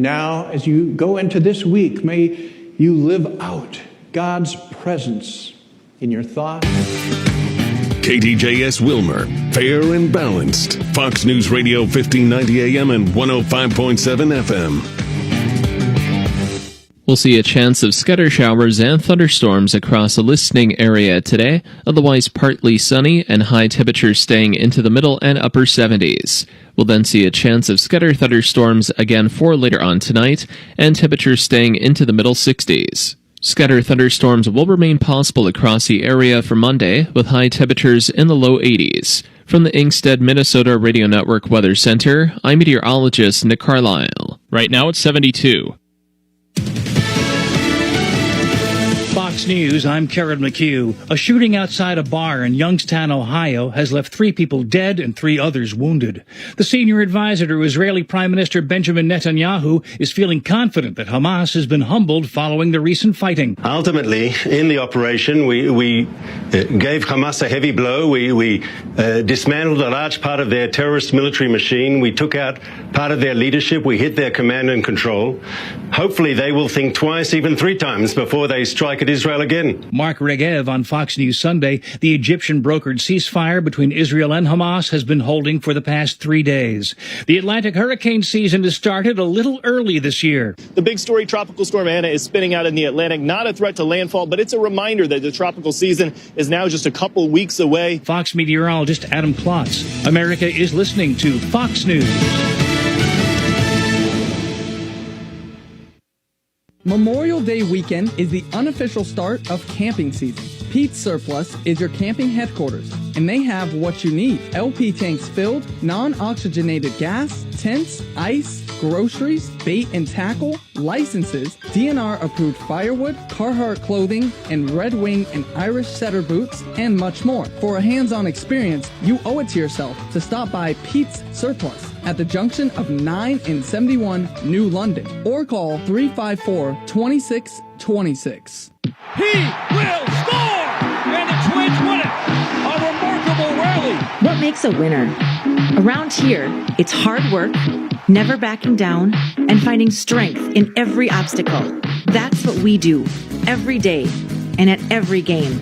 now, as you go into this week, may you live out God's presence in your thoughts. KTJS Wilmer, fair and balanced. Fox News Radio 1590 AM and 105.7 FM. We'll see a chance of scatter showers and thunderstorms across a listening area today, otherwise partly sunny and high temperatures staying into the middle and upper 70s. We'll then see a chance of scatter thunderstorms again for later on tonight, and temperatures staying into the middle 60s. Scatter thunderstorms will remain possible across the area for Monday, with high temperatures in the low 80s. From the Inkstead, Minnesota Radio Network Weather Center, I'm meteorologist Nick Carlisle. Right now it's 72. Fox News, I'm Karen McHugh. A shooting outside a bar in Youngstown, Ohio, has left 3 people dead and 3 others wounded. The senior advisor to Israeli Prime Minister Benjamin Netanyahu is feeling confident that Hamas has been humbled following the recent fighting. Ultimately, in the operation, we gave Hamas a heavy blow. We dismantled a large part of their terrorist military machine. We took out part of their leadership. We hit their command and control. Hopefully, they will think twice, even 3 times, before they strike at Israel again. Mark Regev on Fox News Sunday. The Egyptian-brokered ceasefire between Israel and Hamas has been holding for the past 3 days. The Atlantic hurricane season has started a little early this year. The big story, Tropical Storm Anna is spinning out in the Atlantic. Not a threat to landfall, but it's a reminder that the tropical season is now just a couple weeks away. Fox meteorologist Adam Klotz. America is listening to Fox News. Memorial Day weekend is the unofficial start of camping season. Pete's Surplus is your camping headquarters, and they have what you need. LP tanks filled, non-oxygenated gas, tents, ice, groceries, bait and tackle, licenses, DNR-approved firewood, Carhartt clothing, and Red Wing and Irish Setter boots, and much more. For a hands-on experience, you owe it to yourself to stop by Pete's Surplus at the junction of 9 and 71 New London, or call 354-2626. He will score! And the Twins win it! A remarkable rally! What makes a winner? Around here, it's hard work, never backing down, and finding strength in every obstacle. That's what we do, every day, and at every game.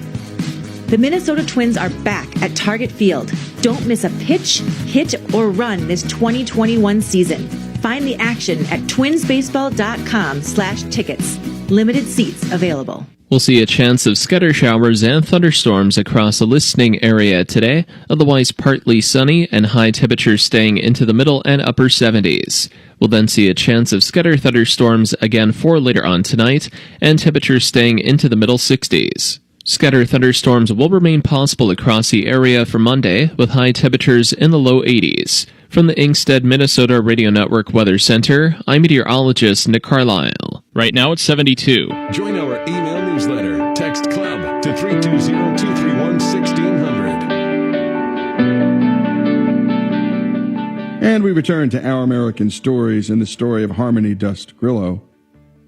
The Minnesota Twins are back at Target Field. Don't miss a pitch, hit, or run this 2021 season. Find the action at twinsbaseball.com/tickets. Limited seats available. We'll see a chance of scatter showers and thunderstorms across a listening area today, otherwise partly sunny and high temperatures staying into the middle and upper 70s. We'll then see a chance of scatter thunderstorms again for later on tonight, and temperatures staying into the middle 60s. Scatter thunderstorms will remain possible across the area for Monday, with high temperatures in the low 80s. From the Inkstead, Minnesota Radio Network Weather Center, I'm meteorologist Nick Carlisle. Right now it's 72. Join our email newsletter. Text CLUB to 320-231-1600. And we return to Our American Stories and the story of Harmony Dust Grillo.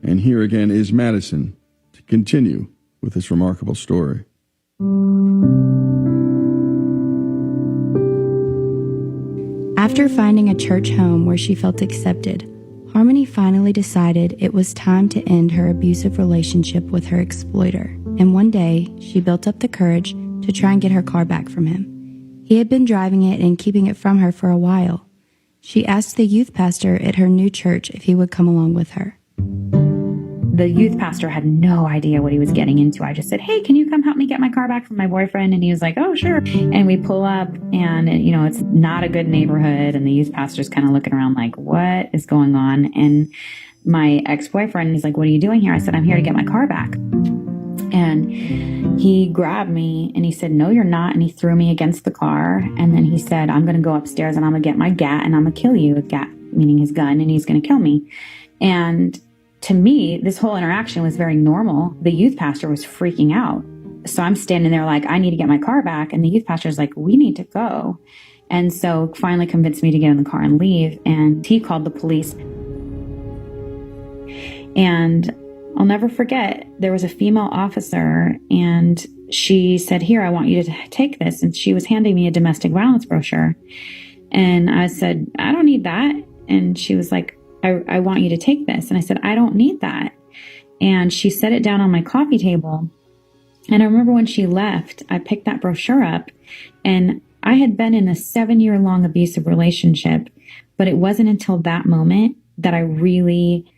And here again is Madison to continue with this remarkable story. After finding a church home where she felt accepted, Harmony finally decided it was time to end her abusive relationship with her exploiter. And one day, she built up the courage to try and get her car back from him. He had been driving it and keeping it from her for a while. She asked the youth pastor at her new church if he would come along with her. The youth pastor had no idea what he was getting into. I just said, hey, can you come help me get my car back from my boyfriend? And he was like, oh, sure. And we pull up and, it's not a good neighborhood. And the youth pastor's kind of looking around like, what is going on? And my ex-boyfriend is like, what are you doing here? I said, I'm here to get my car back. And he grabbed me and he said, no, you're not. And he threw me against the car. And then he said, I'm going to go upstairs and I'm going to get my gat and I'm going to kill you. Gat meaning his gun, and he's going to kill me. And to me, this whole interaction was very normal. The youth pastor was freaking out. So I'm standing there like, I need to get my car back. And the youth pastor is like, we need to go. And so finally convinced me to get in the car and leave. And he called the police. And I'll never forget, there was a female officer and she said, here, I want you to take this. And she was handing me a domestic violence brochure. And I said, I don't need that. And she was like, I want you to take this. And I said, I don't need that. And she set it down on my coffee table. And I remember when she left, I picked that brochure up, and I had been in a 7-year-long abusive relationship, but it wasn't until that moment that I really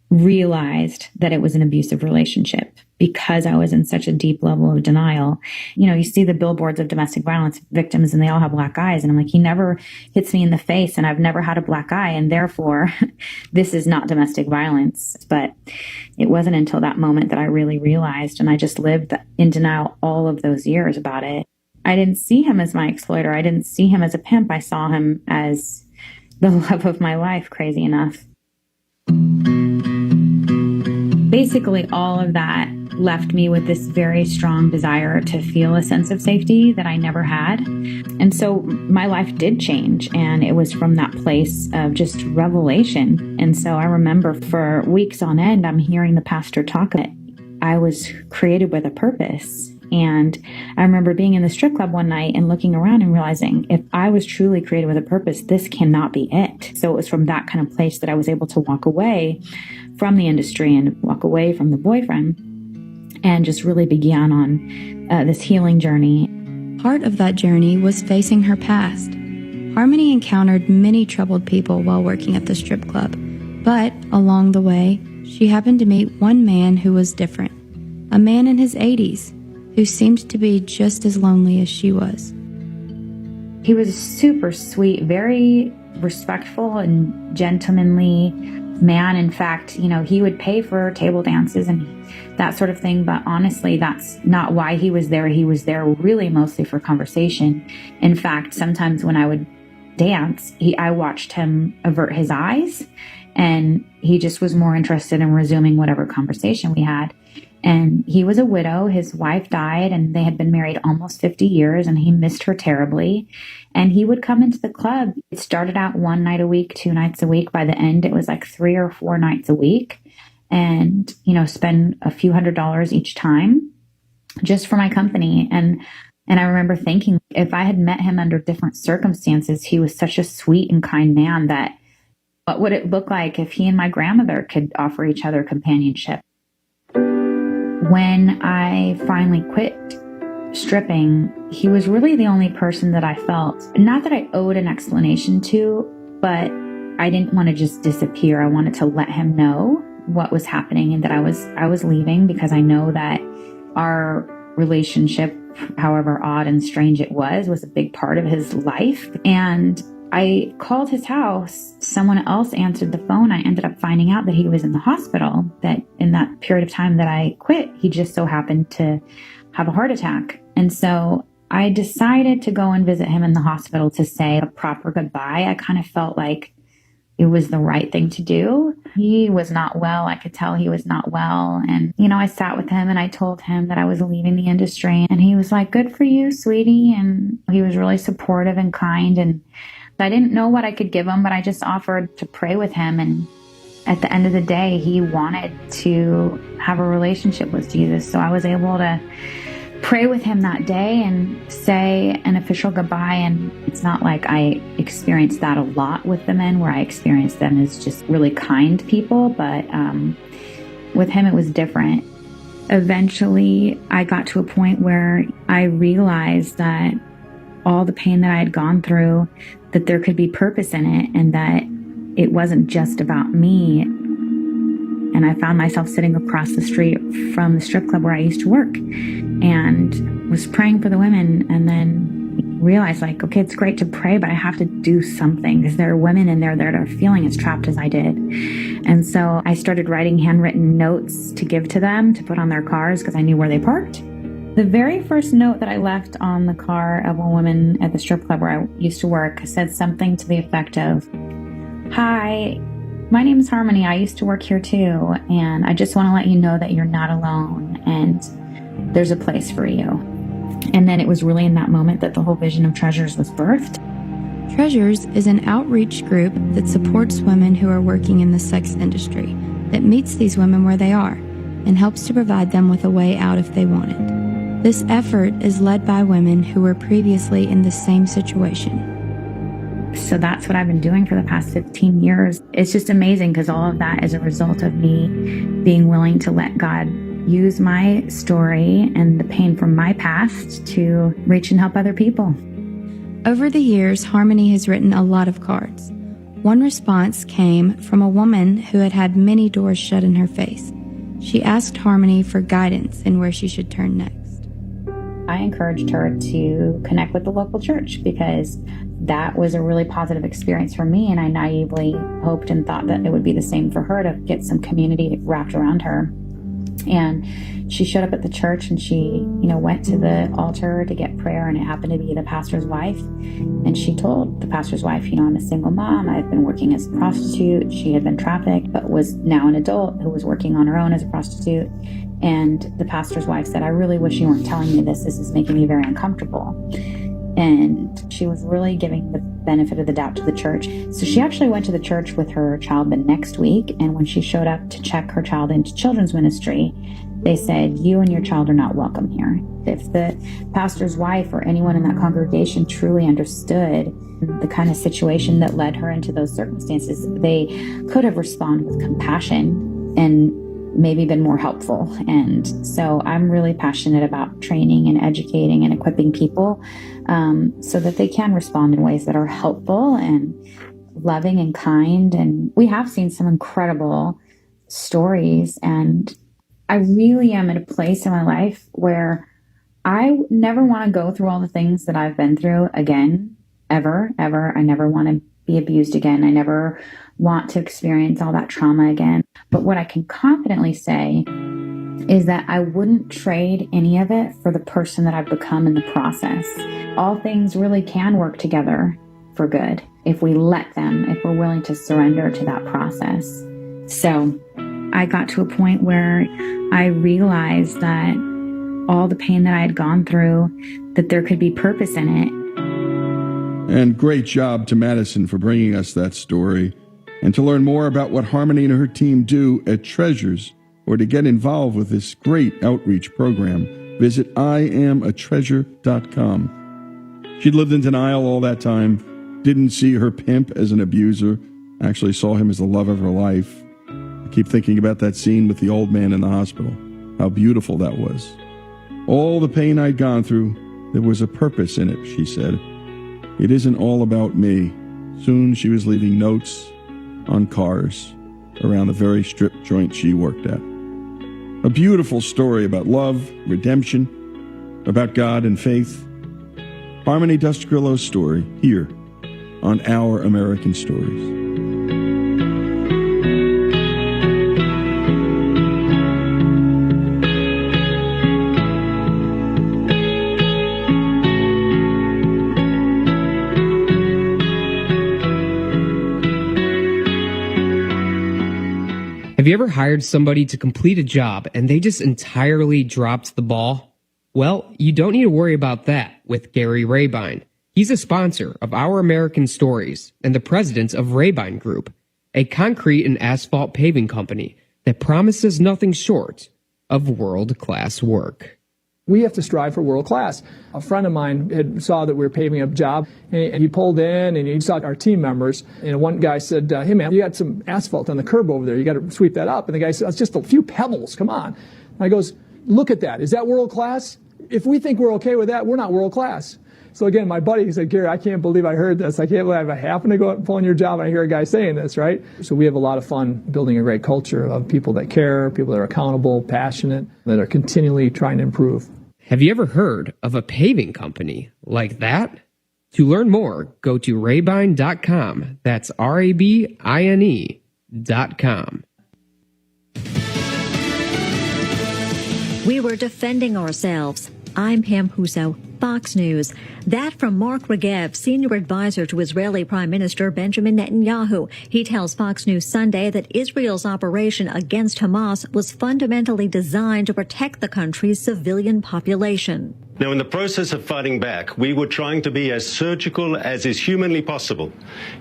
realized that it was an abusive relationship, because I was in such a deep level of denial. You know, you see the billboards of domestic violence victims and they all have black eyes. And I'm like, he never hits me in the face and I've never had a black eye. And therefore, this is not domestic violence. But it wasn't until that moment that I really realized. And I just lived in denial all of those years about it. I didn't see him as my exploiter. I didn't see him as a pimp. I saw him as the love of my life, crazy enough. Basically, all of that left me with this very strong desire to feel a sense of safety that I never had. And so my life did change, and it was from that place of just revelation. And so I remember for weeks on end, I'm hearing the pastor talk that I was created with a purpose. And I remember being in the strip club one night and looking around and realizing, if I was truly created with a purpose, this cannot be it. So it was from that kind of place that I was able to walk away from the industry and walk away from the boyfriend and just really began on this healing journey. Part of that journey was facing her past. Harmony encountered many troubled people while working at the strip club, but along the way, she happened to meet one man who was different, a man in his 80s who seemed to be just as lonely as she was. He was super sweet, very respectful and gentlemanly man. In fact, you know, he would pay for table dances and that sort of thing. But honestly, that's not why he was there. He was there really mostly for conversation. In fact, sometimes when I would dance, I watched him avert his eyes, and he just was more interested in resuming whatever conversation we had. And he was a widow. His wife died, and they had been married almost 50 years, and he missed her terribly. And he would come into the club. It started out 1 night a week, 2 nights a week. By the end, it was like 3 or 4 nights a week. And, you know, spend a few $100s each time just for my company. And I remember thinking, if I had met him under different circumstances, he was such a sweet and kind man that what would it look like if he and my grandmother could offer each other companionship? When I finally quit stripping, he was really the only person that I felt, not that I owed an explanation to, but I didn't want to just disappear. I wanted to let him know what was happening and that I was leaving, because I know that our relationship, however odd and strange it was a big part of his life. And I called his house. Someone else answered the phone. I ended up finding out that he was in the hospital, that in that period of time that I quit, he just so happened to have a heart attack. And so I decided to go and visit him in the hospital to say a proper goodbye. I kind of felt like it was the right thing to do. He was not well. I could tell he was not well. And, you know, I sat with him and I told him that I was leaving the industry. And he was like, "Good for you, sweetie." And he was really supportive and kind. And I didn't know what I could give him, but I just offered to pray with him. And at the end of the day, he wanted to have a relationship with Jesus. So I was able to pray with him that day and say an official goodbye. And it's not like I experienced that a lot with the men, where I experienced them as just really kind people. But with him, it was different. Eventually, I got to a point where I realized that all the pain that I had gone through, that there could be purpose in it, and that it wasn't just about me. And I found myself sitting across the street from the strip club where I used to work and was praying for the women, and then realized, like, okay, it's great to pray, but I have to do something, because there are women in there that are feeling as trapped as I did. And so I started writing handwritten notes to give to them to put on their cars, because I knew where they parked. The very first note that I left on the car of a woman at the strip club where I used to work said something to the effect of, "Hi, my name is Harmony. I used to work here too, and I just want to let you know that you're not alone, and there's a place for you." And then it was really in that moment that the whole vision of Treasures was birthed. Treasures is an outreach group that supports women who are working in the sex industry, that meets these women where they are and helps to provide them with a way out if they want it. This effort is led by women who were previously in the same situation. So that's what I've been doing for the past 15 years. It's just amazing because all of that is a result of me being willing to let God use my story and the pain from my past to reach and help other people. Over the years, Harmony has written a lot of cards. One response came from a woman who had had many doors shut in her face. She asked Harmony for guidance in where she should turn next. I encouraged her to connect with the local church because that was a really positive experience for me, and I naively hoped and thought that it would be the same for her, to get some community wrapped around her. And she showed up at the church and she, went to the altar to get prayer, and it happened to be the pastor's wife. And she told the pastor's wife, I'm a single mom. I've been working as a prostitute. She had been trafficked, but was now an adult who was working on her own as a prostitute. And the pastor's wife said, I really wish you weren't telling me this. This is making me very uncomfortable. And she was really giving the benefit of the doubt to the church. So she actually went to the church with her child the next week. And when she showed up to check her child into children's ministry, they said, you and your child are not welcome here. If the pastor's wife or anyone in that congregation truly understood the kind of situation that led her into those circumstances, they could have responded with compassion and maybe been more helpful. And so I'm really passionate about training and educating and equipping people so that they can respond in ways that are helpful and loving and kind. And we have seen some incredible stories, and I really am at a place in my life where I never want to go through all the things that I've been through again, ever. I never want to be abused again. I never want to experience all that trauma again. But what I can confidently say is that I wouldn't trade any of it for the person that I've become in the process. All things really can work together for good if we let them, if we're willing to surrender to that process. So I got to a point where I realized that all the pain that I had gone through, that there could be purpose in it. And great job to Madison for bringing us that story. And to learn more about what Harmony and her team do at Treasures, or to get involved with this great outreach program, visit IamAtreasure.com. She'd lived in denial all that time, didn't see her pimp as an abuser, actually saw him as the love of her life. I keep thinking about that scene with the old man in the hospital, how beautiful that was. All the pain I'd gone through, there was a purpose in it, she said. It isn't all about me. Soon she was leaving notes on cars around the very strip joint she worked at. A beautiful story about love, redemption, about God and faith. Harmony Dust-Grillo's story here on Our American Stories. Have you ever hired somebody to complete a job and they just entirely dropped the ball? Well, you don't need to worry about that with Gary Rabine. He's a sponsor of Our American Stories and the president of Rabine Group, a concrete and asphalt paving company that promises nothing short of world-class work. We have to strive for world class. A friend of mine saw that we were paving a job, and he pulled in and he saw our team members. And one guy said, hey man, you got some asphalt on the curb over there. You got to sweep that up. And the guy said, it's just a few pebbles. Come on. And I goes, look at that. Is that world class? If we think we're okay with that, we're not world class. So again, my buddy, he said, Gary, I can't believe I heard this. I can't believe I happen to go out and pull in your job and I hear a guy saying this, right? So we have a lot of fun building a great culture of people that care, people that are accountable, passionate, that are continually trying to improve. Have you ever heard of a paving company like that? To learn more, go to rabine.com. That's RABINE.com. We were defending ourselves. I'm Pam Huso, Fox News. That from Mark Regev, senior advisor to Israeli Prime Minister Benjamin Netanyahu. He tells Fox News Sunday that Israel's operation against Hamas was fundamentally designed to protect the country's civilian population. Now, in the process of fighting back, we were trying to be as surgical as is humanly possible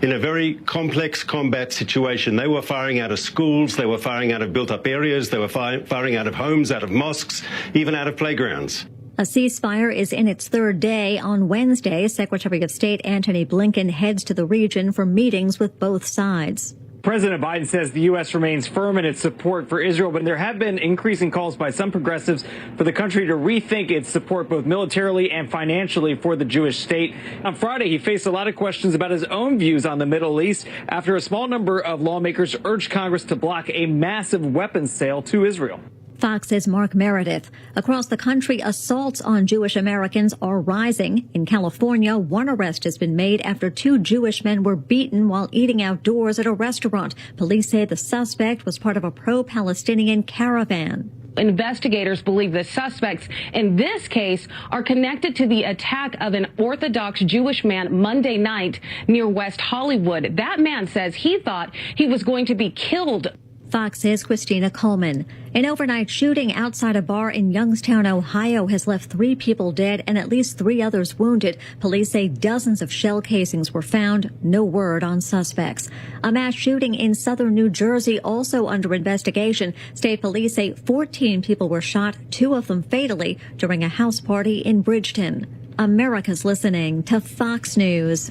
in a very complex combat situation. They were firing out of schools, they were firing out of built-up areas, they were firing out of homes, out of mosques, even out of playgrounds. A ceasefire is in its third day. On Wednesday, Secretary of State Antony Blinken heads to the region for meetings with both sides. President Biden says the U.S. remains firm in its support for Israel, but there have been increasing calls by some progressives for the country to rethink its support both militarily and financially for the Jewish state. On Friday, he faced a lot of questions about his own views on the Middle East after a small number of lawmakers urged Congress to block a massive weapons sale to Israel. Fox's Mark Meredith. Across the country, assaults on Jewish Americans are rising. In California, one arrest has been made after 2 Jewish men were beaten while eating outdoors at a restaurant. Police say the suspect was part of a pro-Palestinian caravan. Investigators believe the suspects in this case are connected to the attack of an Orthodox Jewish man Monday night near West Hollywood. That man says he thought he was going to be killed. Fox's Christina Coleman. An overnight shooting outside a bar in Youngstown, Ohio has left 3 people dead and at least 3 others wounded. Police say dozens of shell casings were found. No word on suspects. A mass shooting in southern New Jersey also under investigation. State police say 14 people were shot, 2 of them fatally, during a house party in Bridgeton. America's listening to Fox News.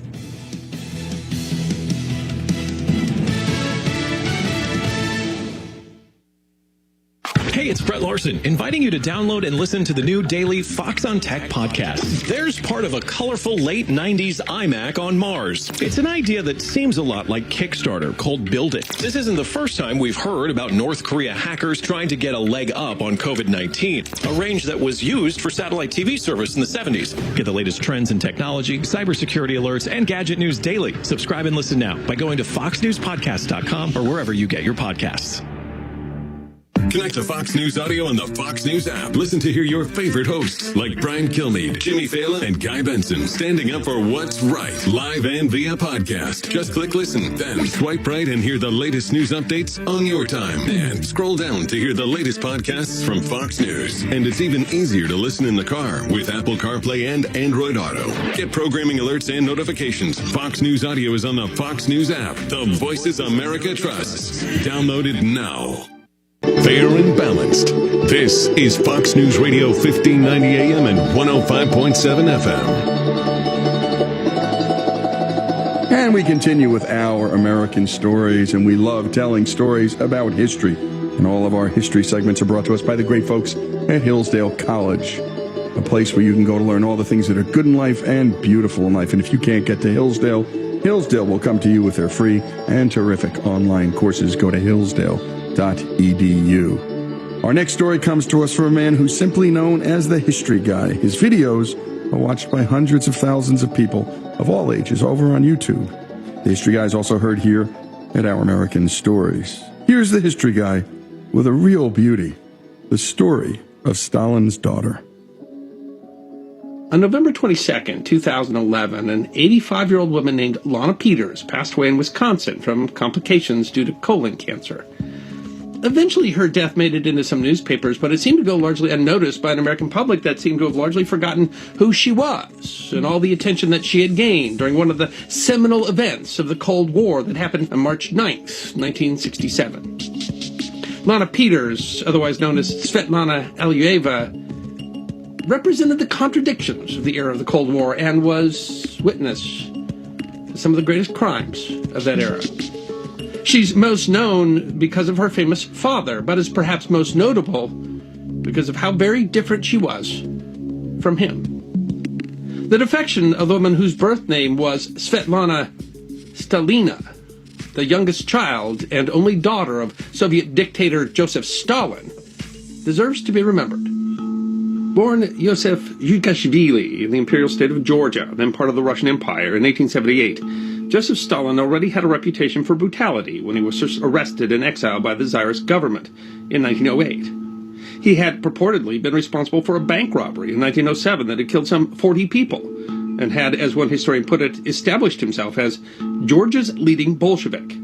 Hey, it's Brett Larson, inviting you to download and listen to the new daily Fox on Tech podcast. There's part of a colorful late 90s iMac on Mars. It's an idea that seems a lot like Kickstarter, called Build It. This isn't the first time we've heard about North Korea hackers trying to get a leg up on COVID-19, a range that was used for satellite TV service in the 70s. Get the latest trends in technology, cybersecurity alerts, and gadget news daily. Subscribe and listen now by going to foxnewspodcast.com or wherever you get your podcasts. Connect to Fox News Audio on the Fox News app. Listen to hear your favorite hosts like Brian Kilmeade, Jimmy Fallon, and Guy Benson standing up for what's right, live and via podcast. Just click listen, then swipe right and hear the latest news updates on your time. And scroll down to hear the latest podcasts from Fox News. And it's even easier to listen in the car with Apple CarPlay and Android Auto. Get programming alerts and notifications. Fox News Audio is on the Fox News app. The voices America trusts. Download it now. Fair and balanced. This is Fox News Radio 1590 AM and 105.7 FM. And we continue with our American stories, and we love telling stories about history. And all of our history segments are brought to us by the great folks at Hillsdale College, a place where you can go to learn all the things that are good in life and beautiful in life. And if you can't get to Hillsdale, Hillsdale will come to you with their free and terrific online courses. Go to hillsdale.edu. Our next story comes to us from a man who's simply known as the History Guy. His videos are watched by hundreds of thousands of people of all ages over on YouTube. The History Guy is also heard here at Our American Stories. Here's the History Guy with a real beauty, the story of Stalin's daughter. On November 22nd, 2011, an 85-year-old woman named Lana Peters passed away in Wisconsin from complications due to colon cancer. Eventually, her death made it into some newspapers, but it seemed to go largely unnoticed by an American public that seemed to have largely forgotten who she was and all the attention that she had gained during one of the seminal events of the Cold War that happened on March 9th, 1967. Lana Peters, otherwise known as Svetlana Alyeva, represented the contradictions of the era of the Cold War and was witness to some of the greatest crimes of that era. She's most known because of her famous father, but is perhaps most notable because of how very different she was from him. The defection of the woman whose birth name was Svetlana Stalina, the youngest child and only daughter of Soviet dictator Joseph Stalin, deserves to be remembered. Born Yosef Yukashvili in the imperial state of Georgia, then part of the Russian Empire, in 1878, Joseph Stalin already had a reputation for brutality when he was arrested and exiled by the Tsarist government in 1908. He had purportedly been responsible for a bank robbery in 1907 that had killed some 40 people, and had, as one historian put it, established himself as Georgia's leading Bolshevik.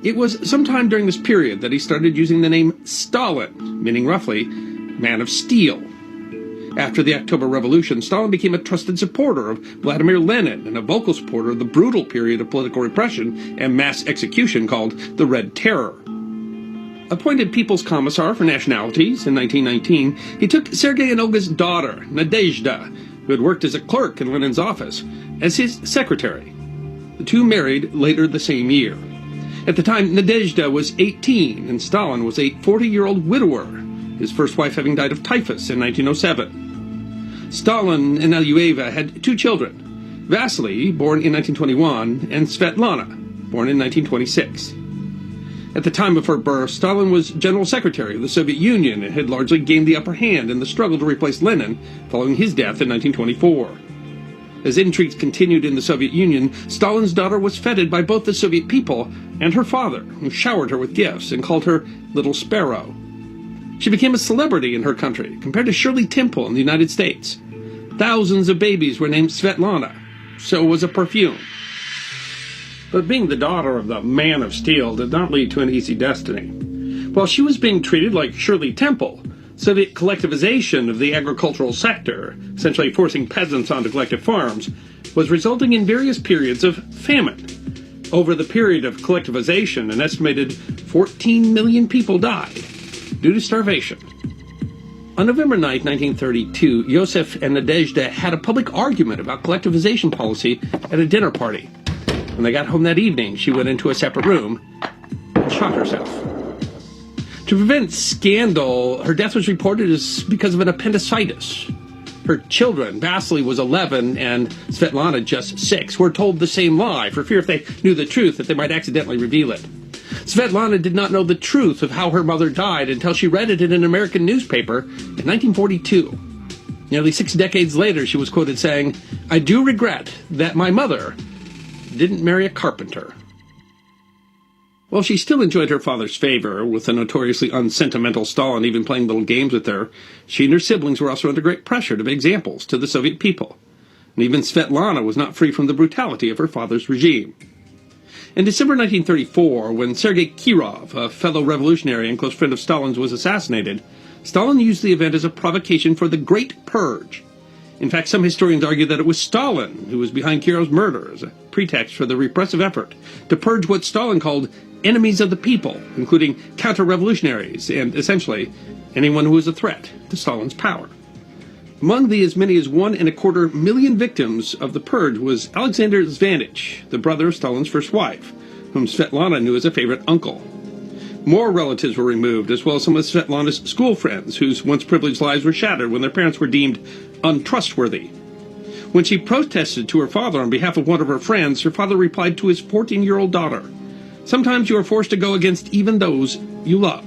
It was sometime during this period that he started using the name Stalin, meaning roughly man of steel. After the October Revolution, Stalin became a trusted supporter of Vladimir Lenin and a vocal supporter of the brutal period of political repression and mass execution called the Red Terror. Appointed People's Commissar for Nationalities in 1919, he took Sergei and Olga's daughter, Nadezhda, who had worked as a clerk in Lenin's office, as his secretary. The two married later the same year. At the time, Nadezhda was 18 and Stalin was a 40-year-old widower, his first wife having died of typhus in 1907. Stalin and Alyueva had two children, Vasily, born in 1921, and Svetlana, born in 1926. At the time of her birth, Stalin was General Secretary of the Soviet Union and had largely gained the upper hand in the struggle to replace Lenin following his death in 1924. As intrigues continued in the Soviet Union, Stalin's daughter was feted by both the Soviet people and her father, who showered her with gifts and called her Little Sparrow. She became a celebrity in her country, compared to Shirley Temple in the United States. Thousands of babies were named Svetlana. So was a perfume. But being the daughter of the Man of Steel did not lead to an easy destiny. While she was being treated like Shirley Temple, Soviet collectivization of the agricultural sector, essentially forcing peasants onto collective farms, was resulting in various periods of famine. Over the period of collectivization, an estimated 14 million people died due to starvation. On November 9, 1932, Yosef and Nadezhda had a public argument about collectivization policy at a dinner party. When they got home that evening, she went into a separate room and shot herself. To prevent scandal, her death was reported as because of an appendicitis. Her children, Vasily was 11 and Svetlana just 6, were told the same lie for fear if they knew the truth that they might accidentally reveal it. Svetlana did not know the truth of how her mother died until she read it in an American newspaper in 1942. Nearly 6 decades later, she was quoted saying, "I do regret that my mother didn't marry a carpenter." While she still enjoyed her father's favor, with the notoriously unsentimental Stalin even playing little games with her, she and her siblings were also under great pressure to be examples to the Soviet people. And even Svetlana was not free from the brutality of her father's regime. In December 1934, when Sergei Kirov, a fellow revolutionary and close friend of Stalin's, was assassinated, Stalin used the event as a provocation for the Great Purge. In fact, some historians argue that it was Stalin who was behind Kirov's murder as a pretext for the repressive effort to purge what Stalin called enemies of the people, including counter-revolutionaries and, essentially, anyone who was a threat to Stalin's power. Among the as many as 1.25 million victims of the purge was Alexander Zvanich, the brother of Stalin's first wife, whom Svetlana knew as a favorite uncle. More relatives were removed, as well as some of Svetlana's school friends, whose once privileged lives were shattered when their parents were deemed untrustworthy. When she protested to her father on behalf of one of her friends, her father replied to his 14-year-old daughter, "Sometimes you are forced to go against even those you love."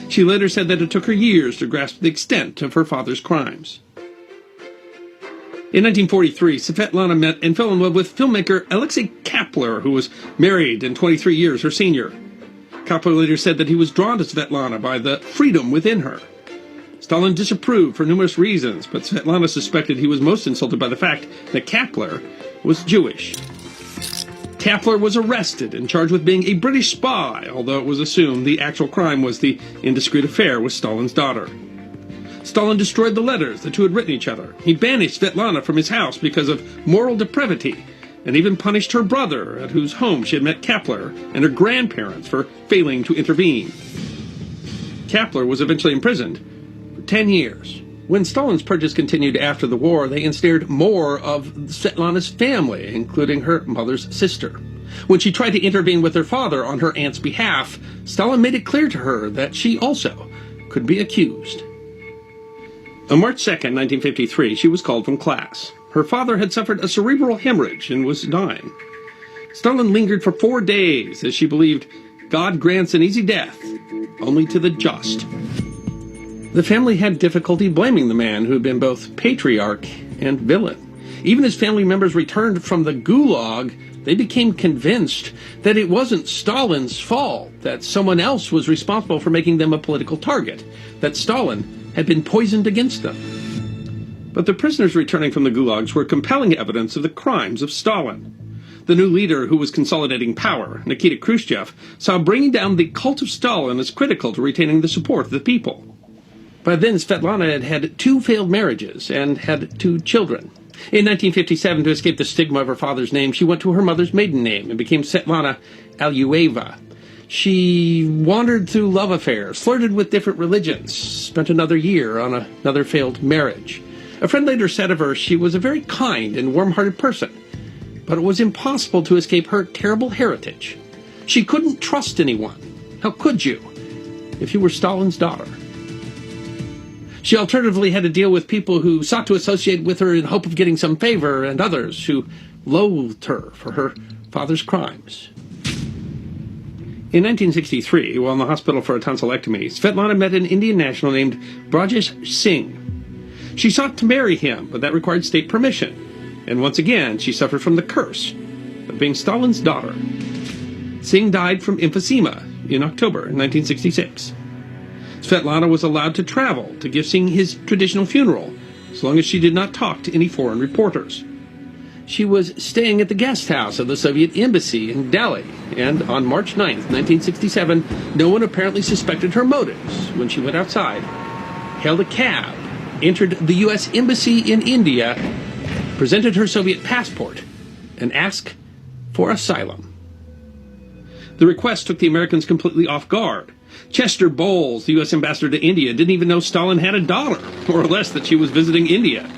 She later said that it took her years to grasp the extent of her father's crimes. In 1943, Svetlana met and fell in love with filmmaker Alexei Kapler, who was married and 23 years her senior. Kapler later said that he was drawn to Svetlana by the freedom within her. Stalin disapproved for numerous reasons, but Svetlana suspected he was most insulted by the fact that Kapler was Jewish. Kapler was arrested and charged with being a British spy, although it was assumed the actual crime was the indiscreet affair with Stalin's daughter. Stalin destroyed the letters the two had written each other. He banished Svetlana from his house because of moral depravity, and even punished her brother, at whose home she had met Kapler, and her grandparents for failing to intervene. Kapler was eventually imprisoned for 10 years. When Stalin's purges continued after the war, they ensnared more of Svetlana's family, including her mother's sister. When she tried to intervene with her father on her aunt's behalf, Stalin made it clear to her that she also could be accused. On March 2, 1953, she was called from class. Her father had suffered a cerebral hemorrhage and was dying. Stalin lingered for 4 days, as she believed God grants an easy death only to the just. The family had difficulty blaming the man who had been both patriarch and villain. Even as family members returned from the Gulag, they became convinced that it wasn't Stalin's fault, that someone else was responsible for making them a political target, that Stalin had been poisoned against them. But the prisoners returning from the gulags were compelling evidence of the crimes of Stalin. The new leader who was consolidating power, Nikita Khrushchev, saw bringing down the cult of Stalin as critical to retaining the support of the people. By then, Svetlana had had 2 failed marriages and had 2 children. In 1957, to escape the stigma of her father's name, she went to her mother's maiden name and became Svetlana Alyueva. She wandered through love affairs, flirted with different religions, spent another year on another failed marriage. A friend later said of her she was a very kind and warm-hearted person, but it was impossible to escape her terrible heritage. She couldn't trust anyone. How could you, if you were Stalin's daughter? She alternatively had to deal with people who sought to associate with her in hope of getting some favor, and others who loathed her for her father's crimes. In 1963, while in the hospital for a tonsillectomy, Svetlana met an Indian national named Brajesh Singh. She sought to marry him, but that required state permission. And once again, she suffered from the curse of being Stalin's daughter. Singh died from emphysema in October 1966. Svetlana was allowed to travel to give Singh his traditional funeral, as long as she did not talk to any foreign reporters. She was staying at the guest house of the Soviet embassy in Delhi, and on March 9th, 1967, no one apparently suspected her motives when she went outside, hailed a cab, entered the U.S. embassy in India, presented her Soviet passport, and asked for asylum. The request took the Americans completely off guard. Chester Bowles, the U.S. ambassador to India, didn't even know Stalin had a daughter, more or less that she was visiting India.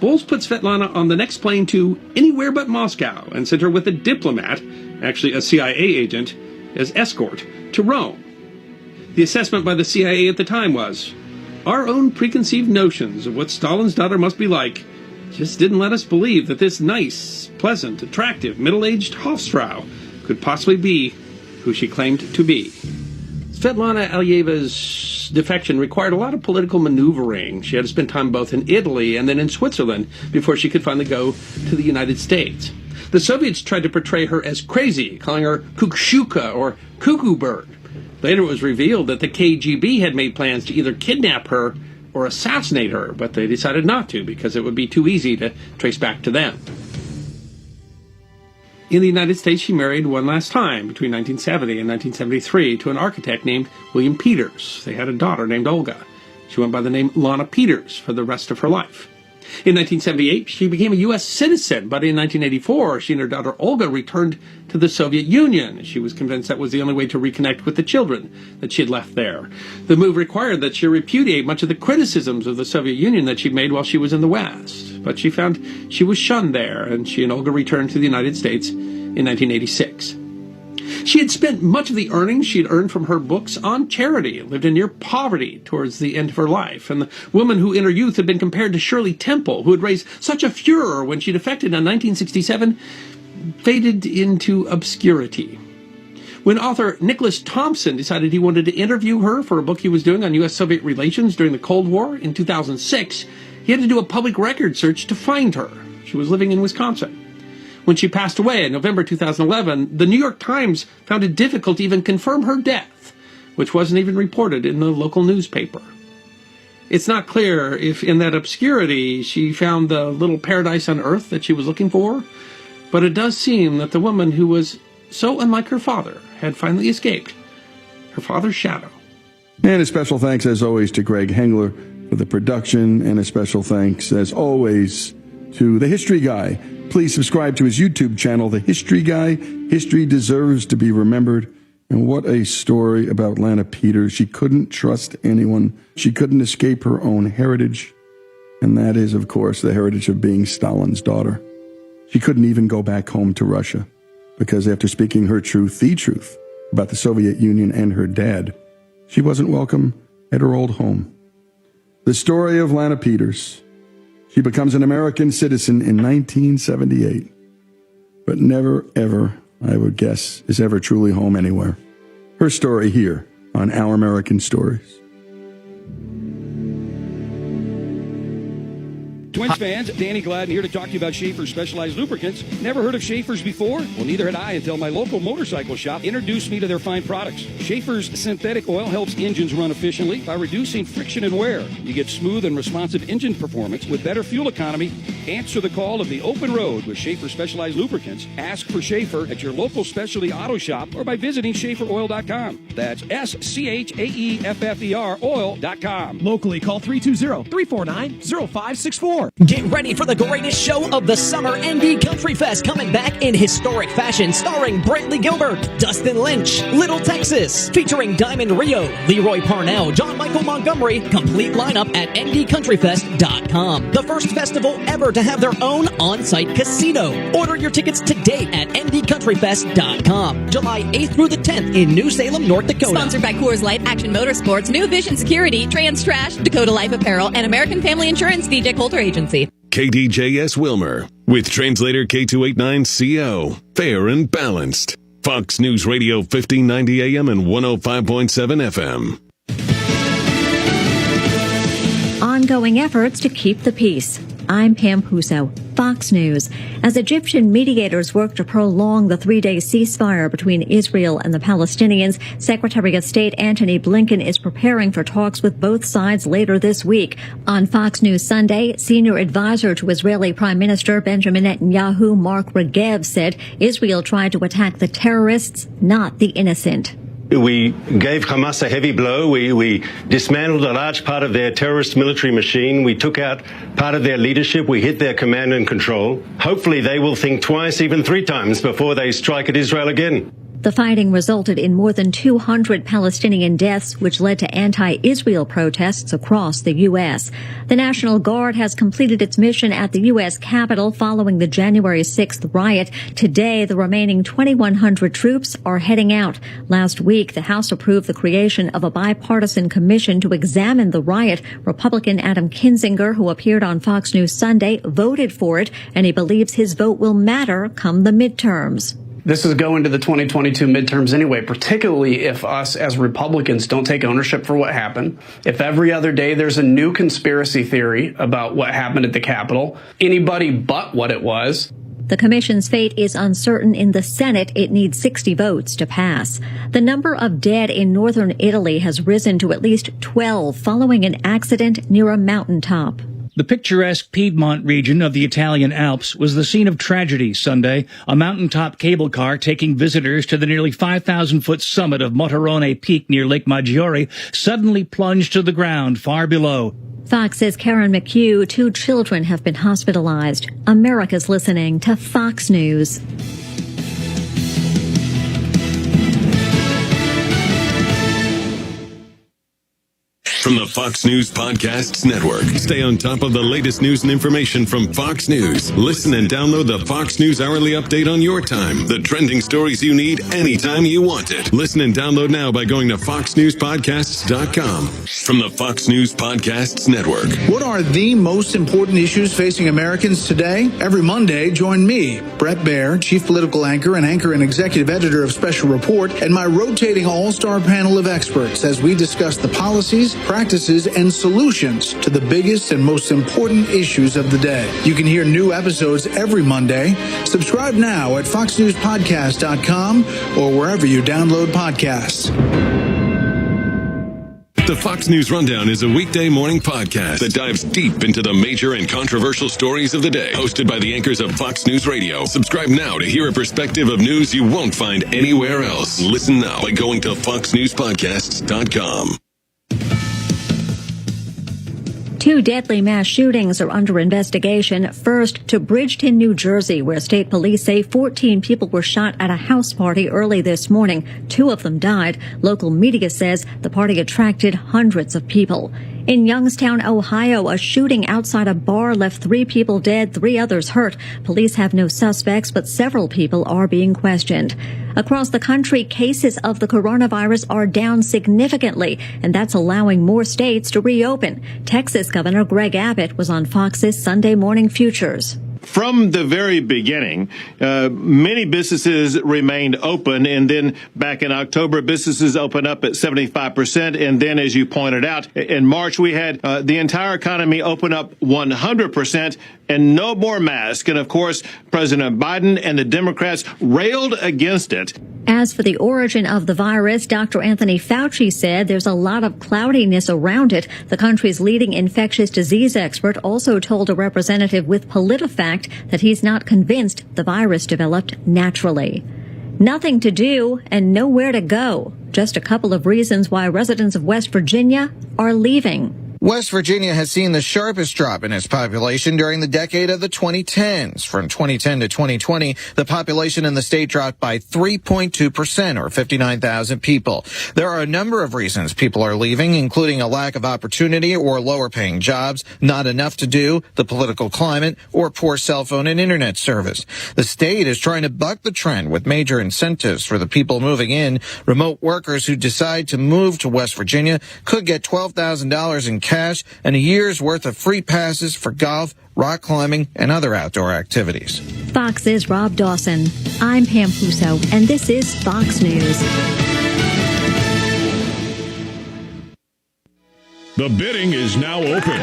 Bowles put Svetlana on the next plane to anywhere but Moscow and sent her with a diplomat, actually a CIA agent, as escort to Rome. The assessment by the CIA at the time was, our own preconceived notions of what Stalin's daughter must be like just didn't let us believe that this nice, pleasant, attractive, middle-aged Hofsfrau could possibly be who she claimed to be. Svetlana Alyeva's defection required a lot of political maneuvering. She had to spend time both in Italy and then in Switzerland before she could finally go to the United States. The Soviets tried to portray her as crazy, calling her kukshuka or cuckoo bird. Later it was revealed that the KGB had made plans to either kidnap her or assassinate her, but they decided not to because it would be too easy to trace back to them. In the United States, she married one last time between 1970 and 1973 to an architect named William Peters. They had a daughter named Olga. She went by the name Lana Peters for the rest of her life. In 1978, she became a U.S. citizen, but in 1984, she and her daughter Olga returned to the Soviet Union. She was convinced that was the only way to reconnect with the children that she had left there. The move required that she repudiate much of the criticisms of the Soviet Union that she'd made while she was in the West. But she found she was shunned there, and she and Olga returned to the United States in 1986. She had spent much of the earnings she had earned from her books on charity, lived in near poverty towards the end of her life, and the woman who in her youth had been compared to Shirley Temple, who had raised such a furor when she defected in 1967, faded into obscurity. When author Nicholas Thompson decided he wanted to interview her for a book he was doing on U.S.-Soviet relations during the Cold War in 2006, he had to do a public record search to find her. She was living in Wisconsin. When she passed away in November 2011, the New York Times found it difficult to even confirm her death, which wasn't even reported in the local newspaper. It's not clear if in that obscurity she found the little paradise on earth that she was looking for, but it does seem that the woman who was so unlike her father had finally escaped her father's shadow. And a special thanks, as always, to Greg Hengler for the production, and a special thanks, as always, to The History Guy. Please subscribe to his YouTube channel, The History Guy. History deserves to be remembered. And what a story about Lana Peters. She couldn't trust anyone. She couldn't escape her own heritage. And that is, of course, the heritage of being Stalin's daughter. She couldn't even go back home to Russia, because after speaking her truth, the truth, about the Soviet Union and her dad, she wasn't welcome at her old home. The story of Lana Peters. She becomes an American citizen in 1978, but never, ever, I would guess, is ever truly home anywhere. Her story here on Our American Stories. Twins fans, Danny Gladden here to talk to you about Schaefer's Specialized Lubricants. Never heard of Schaefer's before? Well, neither had I until my local motorcycle shop introduced me to their fine products. Schaefer's synthetic oil helps engines run efficiently by reducing friction and wear. You get smooth and responsive engine performance with better fuel economy. Answer the call of the open road with Schaefer's Specialized Lubricants. Ask for Schaefer at your local specialty auto shop or by visiting SchaeferOil.com. That's SCHAEFFER oil.com. Locally, call 320-349-0564. Get ready for the greatest show of the summer. ND Country Fest coming back in historic fashion, starring Brantley Gilbert, Dustin Lynch, Little Texas, featuring Diamond Rio, Leroy Parnell, John Michael Montgomery. Complete lineup at ndcountryfest.com. The first festival ever to have their own on-site casino. Order your tickets today at ndcountryfest.com. July 8th through the 10th in New Salem, North Dakota. Sponsored by Coors Light, Action Motorsports, New Vision Security, Trans Trash, Dakota Life Apparel, and American Family Insurance, DJ Coulter Agency. KDJS Wilmer with translator K289CO. Fair and balanced. Fox News Radio 1590 AM and 105.7 FM. Ongoing efforts to keep the peace. I'm Pam Puso, Fox News. As Egyptian mediators work to prolong the three-day ceasefire between Israel and the Palestinians, Secretary of State Antony Blinken is preparing for talks with both sides later this week. On Fox News Sunday, senior advisor to Israeli Prime Minister Benjamin Netanyahu, Mark Regev, said Israel tried to attack the terrorists, not the innocent. We gave Hamas a heavy blow. We dismantled a large part of their terrorist military machine. We took out part of their leadership. We hit their command and control. Hopefully they will think twice, even three times, before they strike at Israel again. The fighting resulted in more than 200 Palestinian deaths, which led to anti-Israel protests across the U.S. The National Guard has completed its mission at the U.S. Capitol following the January 6th riot. Today, the remaining 2,100 troops are heading out. Last week, the House approved the creation of a bipartisan commission to examine the riot. Republican Adam Kinzinger, who appeared on Fox News Sunday, voted for it, and he believes his vote will matter come the midterms. This is going to the 2022 midterms anyway, particularly if us as Republicans don't take ownership for what happened. If every other day there's a new conspiracy theory about what happened at the Capitol, anybody but what it was. The commission's fate is uncertain. In the Senate, it needs 60 votes to pass. The number of dead in northern Italy has risen to at least 12 following an accident near a mountaintop. The picturesque Piedmont region of the Italian Alps was the scene of tragedy Sunday. A mountaintop cable car taking visitors to the nearly 5,000-foot summit of Motorone Peak near Lake Maggiore suddenly plunged to the ground far below. Fox's Karen McHugh, 2 children have been hospitalized. America's listening to Fox News. From the Fox News Podcasts Network. Stay on top of the latest news and information from Fox News. Listen and download the Fox News Hourly Update on your time. The trending stories you need anytime you want it. Listen and download now by going to foxnewspodcasts.com. From the Fox News Podcasts Network. What are the most important issues facing Americans today? Every Monday, join me, Brett Baer, Chief Political Anchor and Executive Editor of Special Report, and my rotating all-star panel of experts as we discuss the policies, practices, and solutions to the biggest and most important issues of the day. You can hear new episodes every Monday. Subscribe now at foxnewspodcast.com or wherever you download podcasts. The Fox News Rundown is a weekday morning podcast that dives deep into the major and controversial stories of the day. Hosted by the anchors of Fox News Radio. Subscribe now to hear a perspective of news you won't find anywhere else. Listen now by going to foxnewspodcasts.com. 2 deadly mass shootings are under investigation. First, to Bridgeton, New Jersey, where state police say 14 people were shot at a house party early this morning. 2 of them died. Local media says the party attracted hundreds of people. In Youngstown, Ohio, a shooting outside a bar left 3 people dead, 3 others hurt. Police have no suspects, but several people are being questioned. Across the country, cases of the coronavirus are down significantly, and that's allowing more states to reopen. Texas Governor Greg Abbott was on Fox's Sunday Morning Futures. From the very beginning, many businesses remained open, and then back in October, businesses opened up at 75%, and then, as you pointed out, in March, we had the entire economy open up 100%, and no more masks. And, of course, President Biden and the Democrats railed against it. As for the origin of the virus, Dr. Anthony Fauci said there's a lot of cloudiness around it. The country's leading infectious disease expert also told a representative with PolitiFact that he's not convinced the virus developed naturally. Nothing to do and nowhere to go. Just a couple of reasons why residents of West Virginia are leaving. West Virginia has seen the sharpest drop in its population during the decade of the 2010s. From 2010 to 2020, the population in the state dropped by 3.2%, or 59,000 people. There are a number of reasons people are leaving, including a lack of opportunity or lower paying jobs, not enough to do, the political climate, or poor cell phone and internet service. The state is trying to buck the trend with major incentives for the people moving in. Remote workers who decide to move to West Virginia could get $12,000 in cash and a year's worth of free passes for golf, rock climbing, and other outdoor activities. Fox's Rob Dawson. I'm Pam Huso, and this is Fox News. The bidding is now open.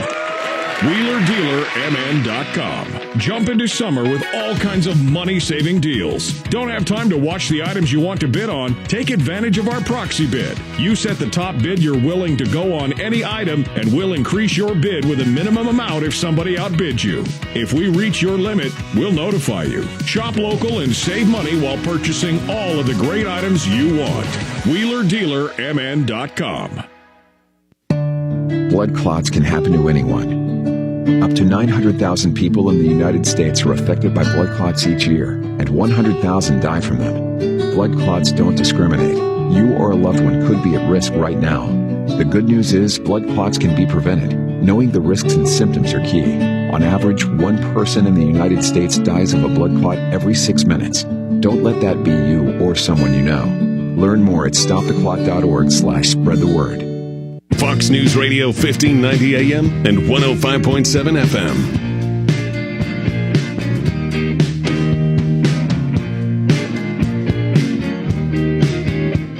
WheelerDealerMN.com. Jump into summer with all kinds of money-saving deals. Don't have time to watch the items you want to bid on? Take advantage of our proxy bid. You set the top bid you're willing to go on any item, and we'll increase your bid with a minimum amount if somebody outbids you. If we reach your limit, we'll notify you. Shop local and save money while purchasing all of the great items you want. WheelerDealerMN.com. Blood clots can happen to anyone. Up to 900,000 people in the United States are affected by blood clots each year, and 100,000 die from them. Blood clots don't discriminate. You or a loved one could be at risk right now. The good news is blood clots can be prevented. Knowing the risks and symptoms are key. On average, one person in the United States dies of a blood clot every 6 minutes. Don't let that be you or someone you know. Learn more at stoptheclot.org/spread the word. Fox News Radio 1590 AM and 105.7 FM.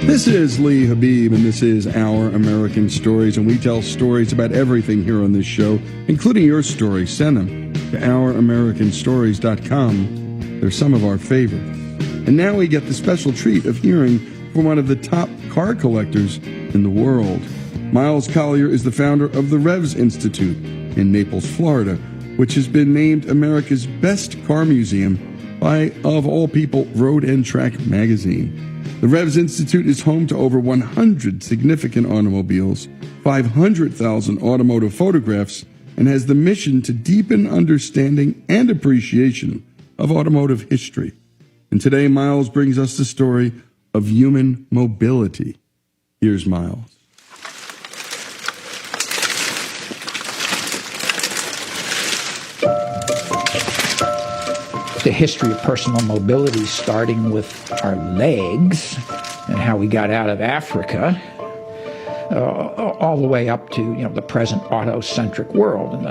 This is Lee Habib, and this is Our American Stories, and we tell stories about everything here on this show, including your stories. Send them to ouramericanstories.com. They're some of our favorites. And now we get the special treat of hearing from one of the top car collectors in the world. Miles Collier is the founder of the Revs Institute in Naples, Florida, which has been named America's best car museum by, of all people, Road and Track magazine. The Revs Institute is home to over 100 significant automobiles, 500,000 automotive photographs, and has the mission to deepen understanding and appreciation of automotive history. And today, Miles brings us the story of human mobility. Here's Miles. The history of personal mobility, starting with our legs and how we got out of Africa, all the way up to the present auto-centric world. And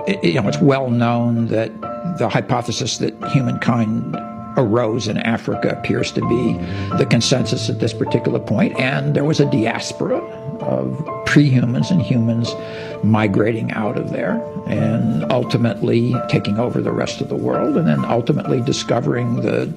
it's well known that the hypothesis that humankind arose in Africa appears to be the consensus at this particular point, and there was a diaspora of pre-humans and humans migrating out of there and ultimately taking over the rest of the world, and then ultimately discovering the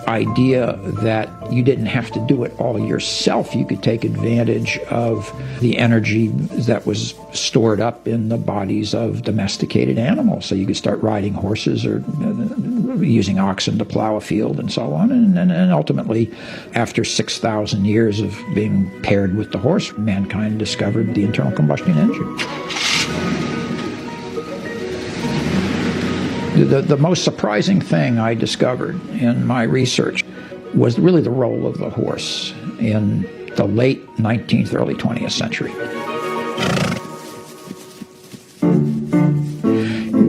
idea that you didn't have to do it all yourself. You could take advantage of the energy that was stored up in the bodies of domesticated animals. So you could start riding horses or using oxen to plow a field and so on. And ultimately, after 6,000 years of being paired with the horse, mankind discovered the internal combustion engine. The most surprising thing I discovered in my research was really the role of the horse in the late 19th, early 20th century.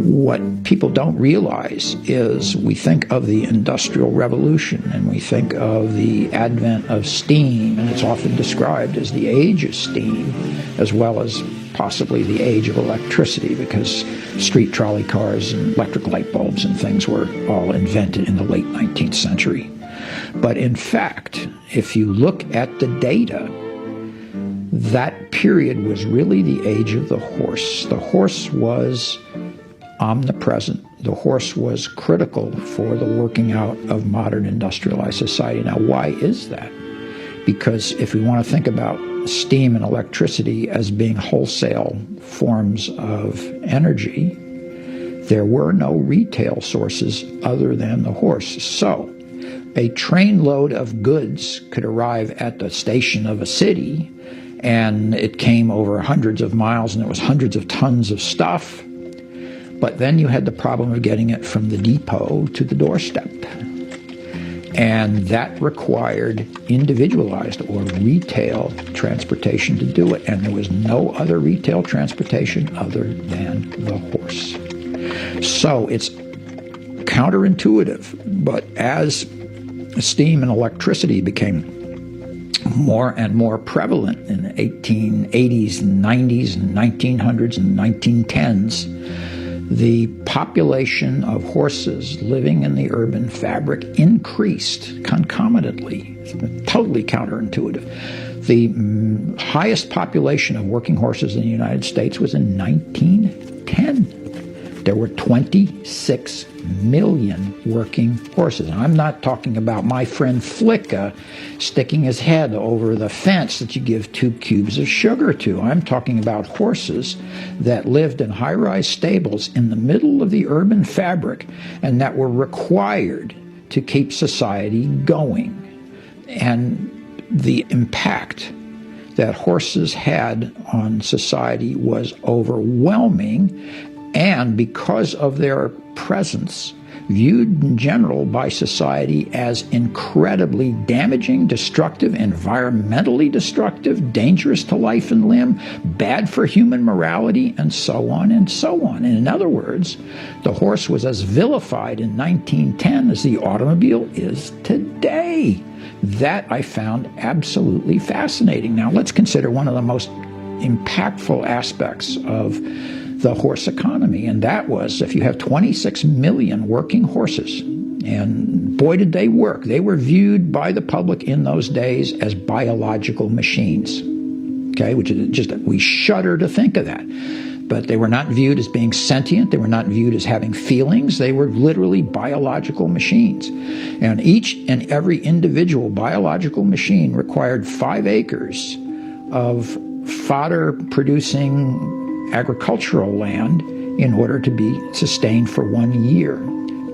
What people don't realize is we think of the Industrial Revolution and we think of the advent of steam, and it's often described as the age of steam, as well as possibly the age of electricity, because street trolley cars and electric light bulbs and things were all invented in the late 19th century. But in fact, if you look at the data, that period was really the age of the horse. The horse was omnipresent. The horse was critical for the working out of modern industrialized society. Now, why is that? Because if we want to think about steam and electricity as being wholesale forms of energy, there were no retail sources other than the horse. So a trainload of goods could arrive at the station of a city, and it came over hundreds of miles, and it was hundreds of tons of stuff. But then you had the problem of getting it from the depot to the doorstep. And that required individualized or retail transportation to do it. And there was no other retail transportation other than the horse. So it's counterintuitive, but as steam and electricity became more and more prevalent in the 1880s and 90s and 1900s and 1910s, the population of horses living in the urban fabric increased concomitantly. It's totally counterintuitive. The highest population of working horses in the United States was in 1910. There were 26 million working horses. And I'm not talking about my friend Flicka sticking his head over the fence that you give 2 cubes of sugar to. I'm talking about horses that lived in high-rise stables in the middle of the urban fabric and that were required to keep society going. And the impact that horses had on society was overwhelming, and because of their presence, viewed in general by society as incredibly damaging, destructive, environmentally destructive, dangerous to life and limb, bad for human morality, and so on and so on. And in other words, the horse was as vilified in 1910 as the automobile is today. That I found absolutely fascinating. Now let's consider one of the most impactful aspects of the horse economy, and that was if you have 26 million working horses, and boy did they work. They were viewed by the public in those days as biological machines, okay, which is just, we shudder to think of that. But they were not viewed as being sentient. They were not viewed as having feelings. They were literally biological machines. And each and every individual biological machine required 5 acres of fodder-producing agricultural land in order to be sustained for 1 year.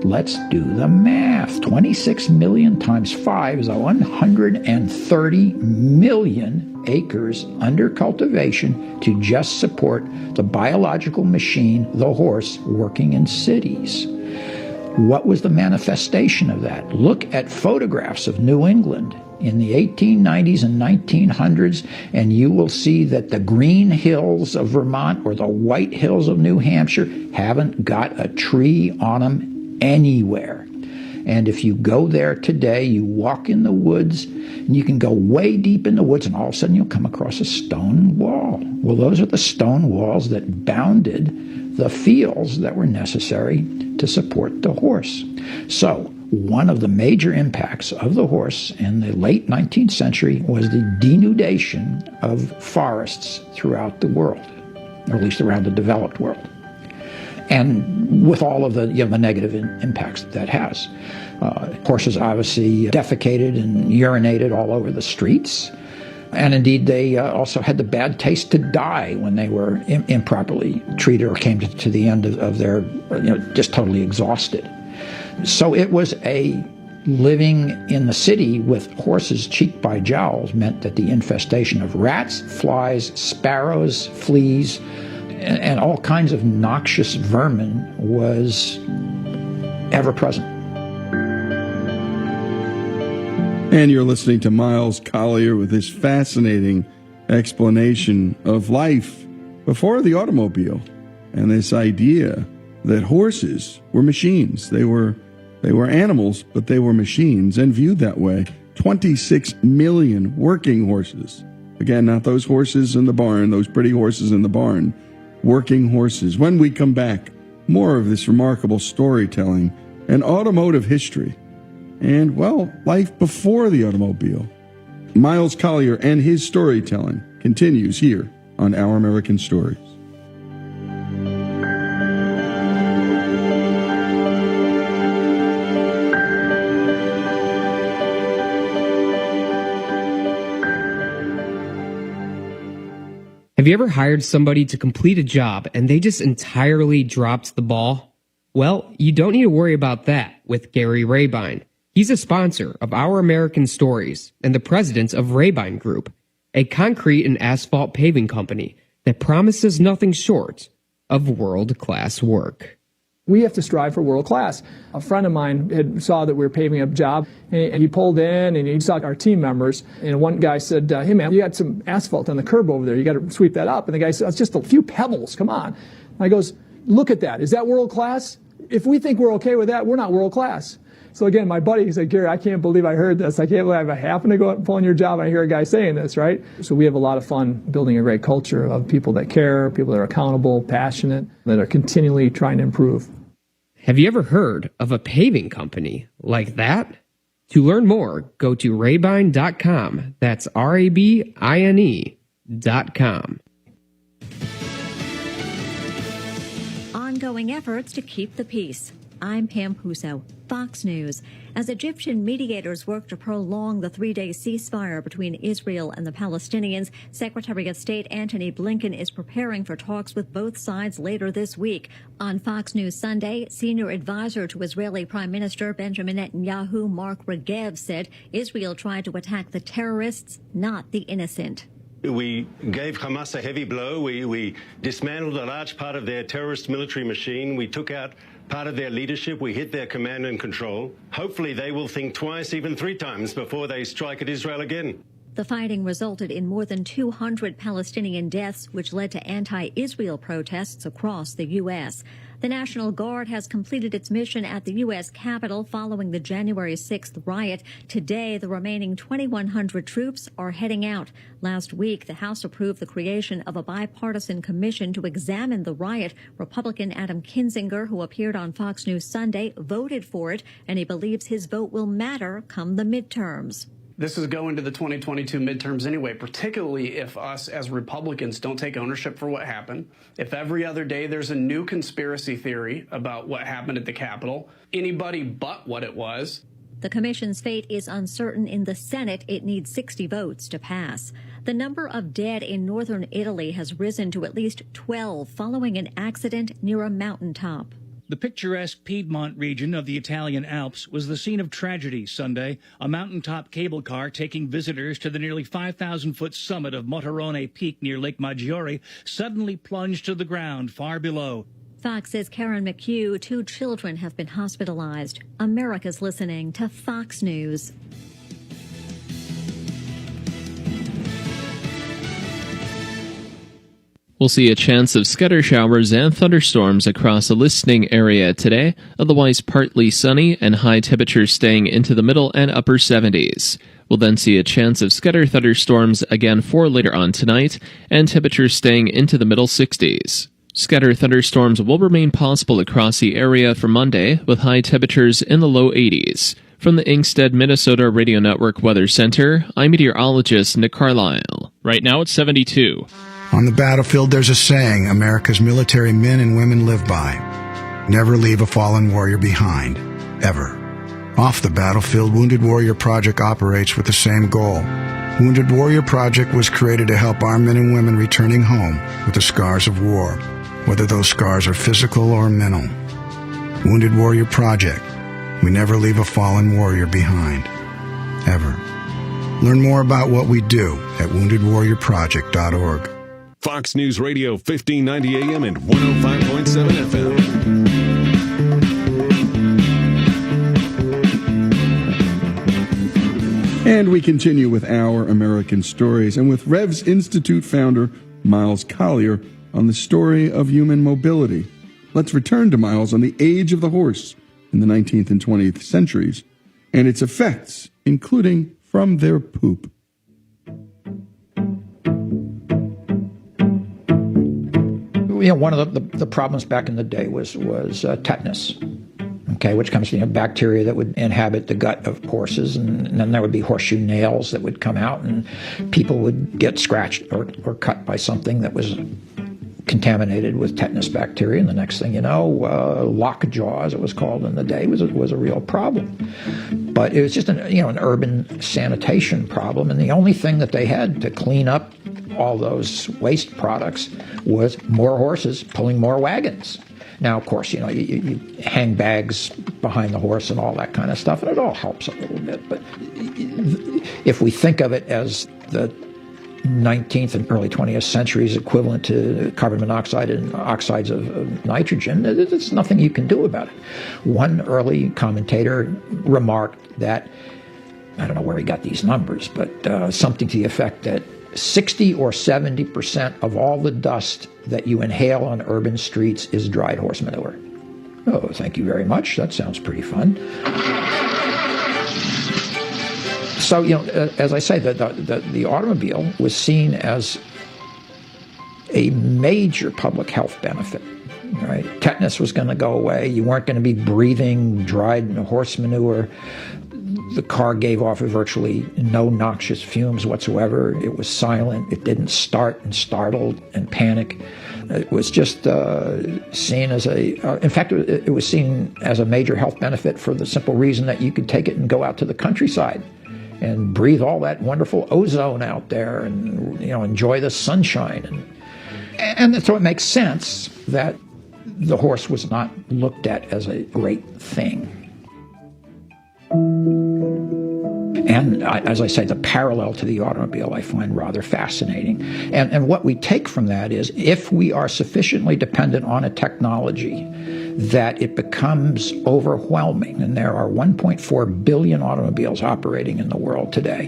Let's do the math. 26 million times 5 is 130 million acres under cultivation to just support the biological machine, the horse, working in cities. What was the manifestation of that? Look at photographs of New England in the 1890s and 1900s, and you will see that the green hills of Vermont or the white hills of New Hampshire haven't got a tree on them anywhere. And if you go there today, you walk in the woods, and you can go way deep in the woods, and all of a sudden you'll come across a stone wall. Well, those are the stone walls that bounded the fields that were necessary to support the horse. So, one of the major impacts of the horse in the late 19th century was the denudation of forests throughout the world, or at least around the developed world. And with all of the, the negative impacts that has. Horses obviously defecated and urinated all over the streets. And indeed, they also had the bad taste to die when they were improperly treated or came to the end of their, just totally exhausted. So it was a living in the city with horses cheek by jowls meant that the infestation of rats, flies, sparrows, fleas, and all kinds of noxious vermin was ever present. And you're listening to Miles Collier with his fascinating explanation of life before the automobile and this idea that horses were machines. They were animals, but they were machines and viewed that way. 26 million working horses. Again, not those horses in the barn, those pretty horses in the barn. Working horses. When we come back, more of this remarkable storytelling and automotive history. And, well, life before the automobile. Miles Collier and his storytelling continues here on Our American Stories. Have you ever hired somebody to complete a job and they just entirely dropped the ball? Well, you don't need to worry about that with Gary Rabine. He's a sponsor of Our American Stories and the president of Rabine Group. a concrete and asphalt paving company that promises nothing short of world-class work. We have to strive for world class. A friend of mine saw that we were paving a job, and he pulled in and he saw our team members. And one guy said, "Hey man, you got some asphalt on the curb over there. You got to sweep that up." And the guy said, "It's just a few pebbles. Come on." And I goes, "Look at that. Is that world class? If we think we're okay with that, we're not world class." So again, my buddy, he said, "Gary, I can't believe I heard this. I can't believe I happen to go out and pull on your job and I hear a guy saying this," right? So we have a lot of fun building a great culture of people that care, people that are accountable, passionate, that are continually trying to improve. Have you ever heard of a paving company like that? To learn more, go to rabine.com. That's RABINE.com. Ongoing efforts to keep the peace. I'm Pam Huso, Fox News. As Egyptian mediators work to prolong the three-day ceasefire between Israel and the Palestinians, Secretary of State Antony Blinken is preparing for talks with both sides later this week. On Fox News Sunday, senior advisor to Israeli Prime Minister Benjamin Netanyahu, Mark Regev, said Israel tried to attack the terrorists, not the innocent. We gave Hamas a heavy blow. We dismantled a large part of their terrorist military machine. We took out part of their leadership. We hit their command and control. Hopefully they will think twice, even three times, before they strike at Israel again. The fighting resulted in more than 200 Palestinian deaths, which led to anti-Israel protests across the U.S. The National Guard has completed its mission at the U.S. Capitol following the January 6th riot. Today, the remaining 2,100 troops are heading out. Last week, the House approved the creation of a bipartisan commission to examine the riot. Republican Adam Kinzinger, who appeared on Fox News Sunday, voted for it, and he believes his vote will matter come the midterms. This is going to the 2022 midterms anyway, particularly if us as Republicans don't take ownership for what happened. If every other day there's a new conspiracy theory about what happened at the Capitol, anybody but what it was. The commission's fate is uncertain. In the Senate, it needs 60 votes to pass. The number of dead in northern Italy has risen to at least 12 following an accident near a mountaintop. The picturesque Piedmont region of the Italian Alps was the scene of tragedy Sunday. A mountaintop cable car taking visitors to the nearly 5,000-foot summit of Motorone Peak near Lake Maggiore suddenly plunged to the ground far below. Fox says Karen McHugh, 2 children have been hospitalized. America's listening to Fox News. We'll see a chance of scatter showers and thunderstorms across the listening area today, otherwise partly sunny and high temperatures staying into the middle and upper 70s. We'll then see a chance of scatter thunderstorms again for later on tonight, and temperatures staying into the middle 60s. Scatter thunderstorms will remain possible across the area for Monday, with high temperatures in the low 80s. From the Inkstead, Minnesota Radio Network Weather Center, I'm meteorologist Nick Carlisle. Right now it's 72. On the battlefield, there's a saying America's military men and women live by. Never leave a fallen warrior behind. Ever. Off the battlefield, Wounded Warrior Project operates with the same goal. Wounded Warrior Project was created to help our men and women returning home with the scars of war, whether those scars are physical or mental. Wounded Warrior Project. We never leave a fallen warrior behind. Ever. Learn more about what we do at woundedwarriorproject.org. Fox News Radio 1590 AM and 105.7 FM. And we continue with Our American Stories and with Revs Institute founder Miles Collier on the story of human mobility. Let's return to Miles on the age of the horse in the 19th and 20th centuries and its effects, including from their poop. You know, one of the problems back in the day was tetanus, okay, which comes from bacteria that would inhabit the gut of horses, and then there would be horseshoe nails that would come out, and people would get scratched or cut by something that was contaminated with tetanus bacteria, and the next thing you know, lockjaw, as it was called in the day, was a real problem. But it was just an urban sanitation problem, and the only thing that they had to clean up all those waste products was more horses pulling more wagons. Now, of course, you hang bags behind the horse and all that kind of stuff, and it all helps a little bit. But if we think of it as the 19th and early 20th centuries equivalent to carbon monoxide and oxides of nitrogen. There's nothing you can do about it. One early commentator remarked that, I don't know where he got these numbers, but something to the effect that 60 or 70% of all the dust that you inhale on urban streets is dried horse manure. Oh, thank you very much. That sounds pretty fun. So, as I say, the automobile was seen as a major public health benefit. Right? Tetanus was going to go away. You weren't going to be breathing dried horse manure. The car gave off virtually no noxious fumes whatsoever. It was silent. It didn't start and startle and panic. It was just seen as in fact, it was seen as a major health benefit for the simple reason that you could take it and go out to the countryside and breathe all that wonderful ozone out there and, enjoy the sunshine. And so it makes sense that the horse was not looked at as a great thing. And as I say, the parallel to the automobile I find rather fascinating. And what we take from that is if we are sufficiently dependent on a technology that it becomes overwhelming, and there are 1.4 billion automobiles operating in the world today,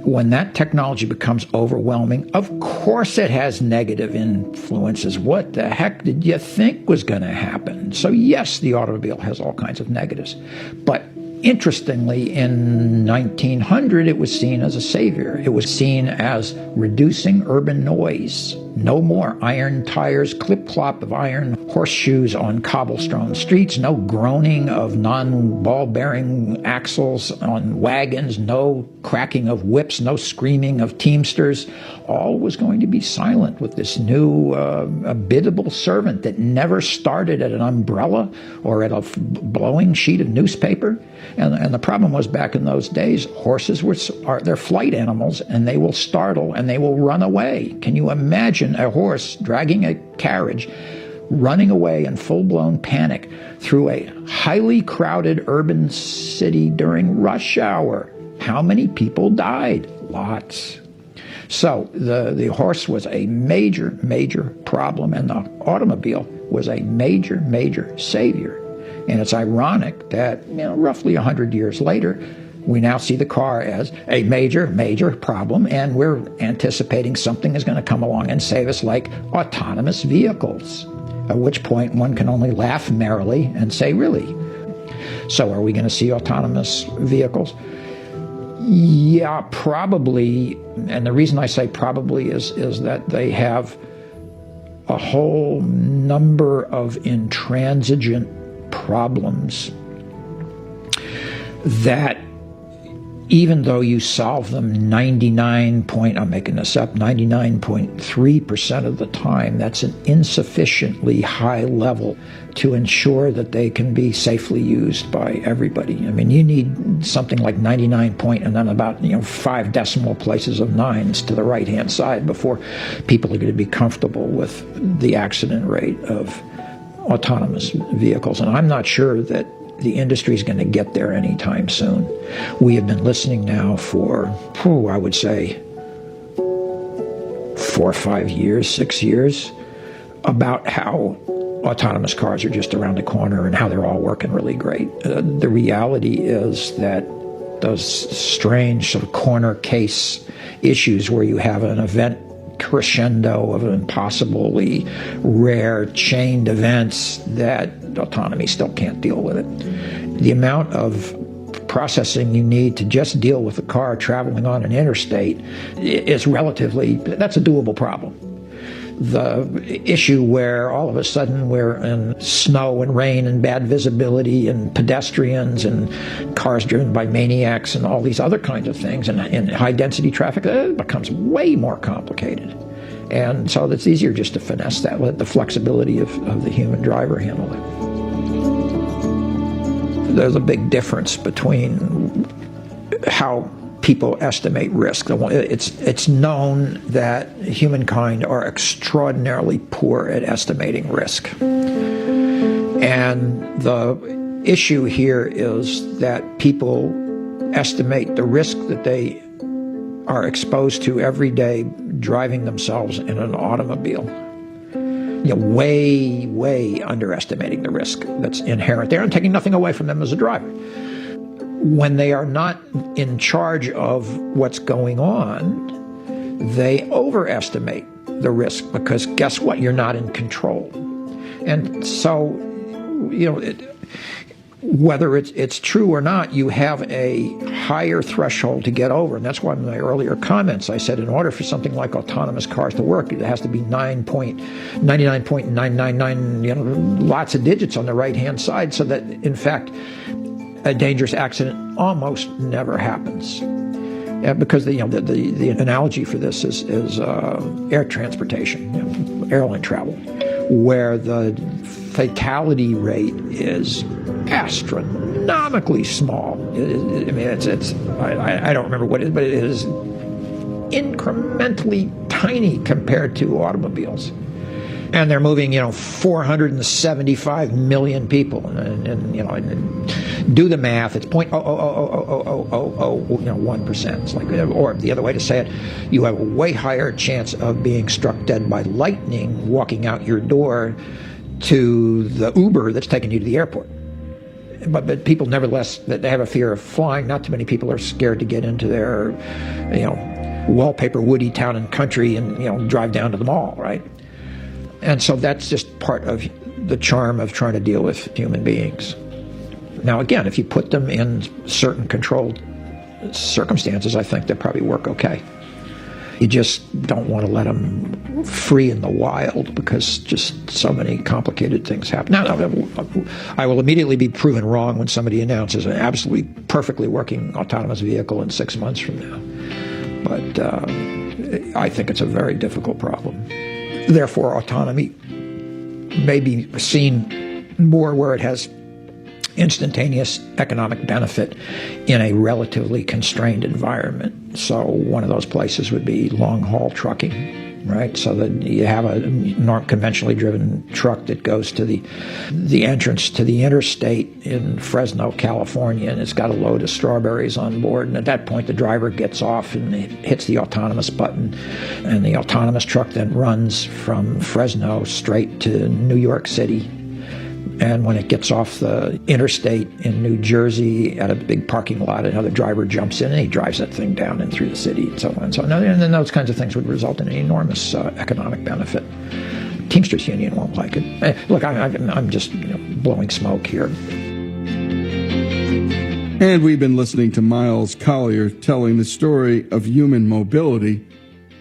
when that technology becomes overwhelming, of course it has negative influences. What the heck did you think was going to happen? So yes, the automobile has all kinds of negatives. But interestingly, in 1900, it was seen as a savior. It was seen as reducing urban noise. No more iron tires, clip-clop of iron horseshoes on cobblestone streets, no groaning of non-ball-bearing axles on wagons, no cracking of whips, no screaming of teamsters. All was going to be silent with this new biddable servant that never started at an umbrella or at a blowing sheet of newspaper. And the problem was, back in those days, horses they're flight animals, and they will startle and they will run away. Can you imagine a horse dragging a carriage, running away in full-blown panic through a highly crowded urban city during rush hour? How many people died? Lots. So the horse was a major, major problem, and the automobile was a major, major savior. And it's ironic that, roughly 100 years later, we now see the car as a major, major problem, and we're anticipating something is going to come along and save us, like autonomous vehicles, at which point one can only laugh merrily and say, really? So are we going to see autonomous vehicles? Yeah, probably. And the reason I say probably is that they have a whole number of intransigent problems that, even though you solve them 99.3% of the time, that's an insufficiently high level to ensure that they can be safely used by everybody. I mean, you need something like 99 and then about 5 decimal places of nines to the right-hand side before people are going to be comfortable with the accident rate of autonomous vehicles. And I'm not sure that the industry is going to get there anytime soon. We have been listening now for, I would say, 4 or 5 years, 6 years, about how autonomous cars are just around the corner and how they're all working really great. The reality is that those strange sort of corner case issues where you have an event crescendo of impossibly rare chained events, that autonomy still can't deal with it. The amount of processing you need to just deal with a car traveling on an interstate is that's a doable problem. The issue where all of a sudden we're in snow and rain and bad visibility and pedestrians and cars driven by maniacs and all these other kinds of things, and in high-density traffic, it becomes way more complicated. And so it's easier just to finesse that, let the flexibility of the human driver handle it. There's a big difference between how people estimate risk. It's known that humankind are extraordinarily poor at estimating risk. And the issue here is that people estimate the risk that they are exposed to every day driving themselves in an automobile, way underestimating the risk that's inherent there and taking nothing away from them as a driver. When they are not in charge of what's going on, they overestimate the risk because guess what? You're not in control. And so, whether it's true or not, you have a higher threshold to get over. And that's why in my earlier comments I said in order for something like autonomous cars to work, it has to be 99.999, lots of digits on the right-hand side so that, in fact, a dangerous accident almost never happens. Because the analogy for this is air transportation, airline travel, where the fatality rate is astronomically small. I don't remember what it is, but it is incrementally tiny compared to automobiles. And they're moving, 475 million people, and do the math. It's 0.00001%. It's like, or the other way to say it, you have a way higher chance of being struck dead by lightning walking out your door to the Uber that's taking you to the airport. But people, nevertheless, that have a fear of flying. Not too many people are scared to get into their, wallpaper woody town and country and drive down to the mall, right? And so that's just part of the charm of trying to deal with human beings. Now, again, if you put them in certain controlled circumstances, I think they probably work okay. You just don't want to let them free in the wild because just so many complicated things happen. Now, I will immediately be proven wrong when somebody announces an absolutely perfectly working autonomous vehicle in 6 months from now. But I think it's a very difficult problem. Therefore, autonomy may be seen more where it has instantaneous economic benefit in a relatively constrained environment. So one of those places would be long-haul trucking, right? So that you have a conventionally driven truck that goes to the entrance to the interstate in Fresno, California, and it's got a load of strawberries on board. And at that point, the driver gets off and hits the autonomous button, and the autonomous truck then runs from Fresno straight to New York City. And when it gets off the interstate in New Jersey at a big parking lot, another driver jumps in and he drives that thing down and through the city and so on and so on. And then those kinds of things would result in an enormous economic benefit. Teamsters Union won't like it. Look, I'm just blowing smoke here. And we've been listening to Miles Collier telling the story of human mobility,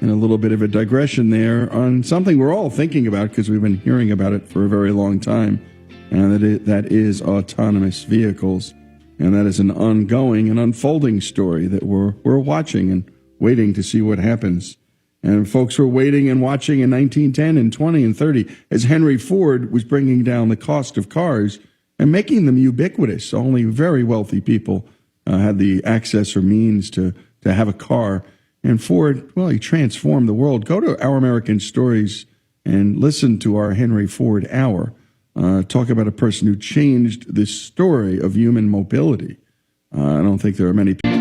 and a little bit of a digression there on something we're all thinking about because we've been hearing about it for a very long time. And that is autonomous vehicles. And that is an ongoing and unfolding story that we're watching and waiting to see what happens. And folks were waiting and watching in 1910 and 20 and 30 as Henry Ford was bringing down the cost of cars and making them ubiquitous. Only very wealthy people had the access or means to have a car. And Ford, well, he transformed the world. Go to Our American Stories and listen to our Henry Ford Hour. Talk about a person who changed the story of human mobility. I don't think there are many people.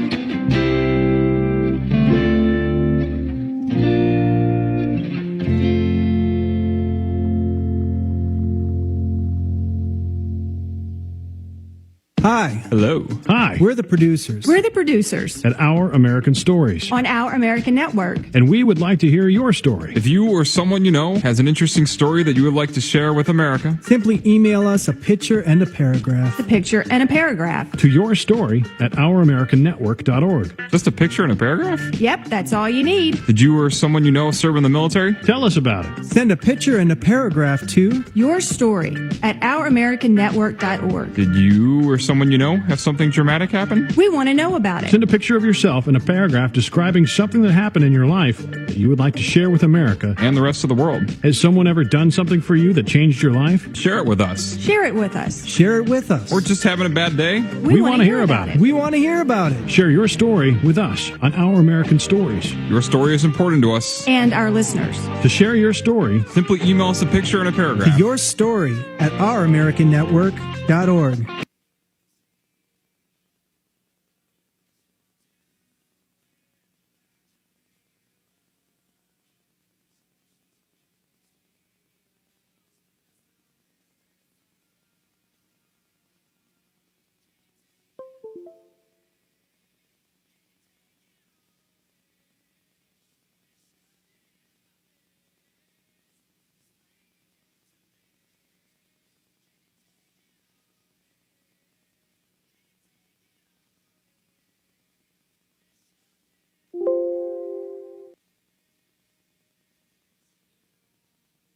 Hi. Hello. Hi. We're the producers. We're the producers. At Our American Stories. On Our American Network. And we would like to hear your story. If you or someone you know has an interesting story that you would like to share with America, simply email us a picture and a paragraph. A picture and a paragraph. To your story at ouramericannetwork.org. Just a picture and a paragraph? Yep, that's all you need. Did you or someone you know serve in the military? Tell us about it. Send a picture and a paragraph to your story at ouramericannetwork.org. Did you or someone you know have something dramatic happen? We want to know about it. Send a picture of yourself and a paragraph describing something that happened in your life that you would like to share with America and the rest of the world. Has someone ever done something for you that changed your life? Share it with us. Share it with us. Share it with us. Or just having a bad day? We want to hear about it. We want to hear about it. Share your story with us on Our American Stories. Your story is important to us. And our listeners. To share your story, simply email us a picture and a paragraph. To your story at ouramericannetwork.org.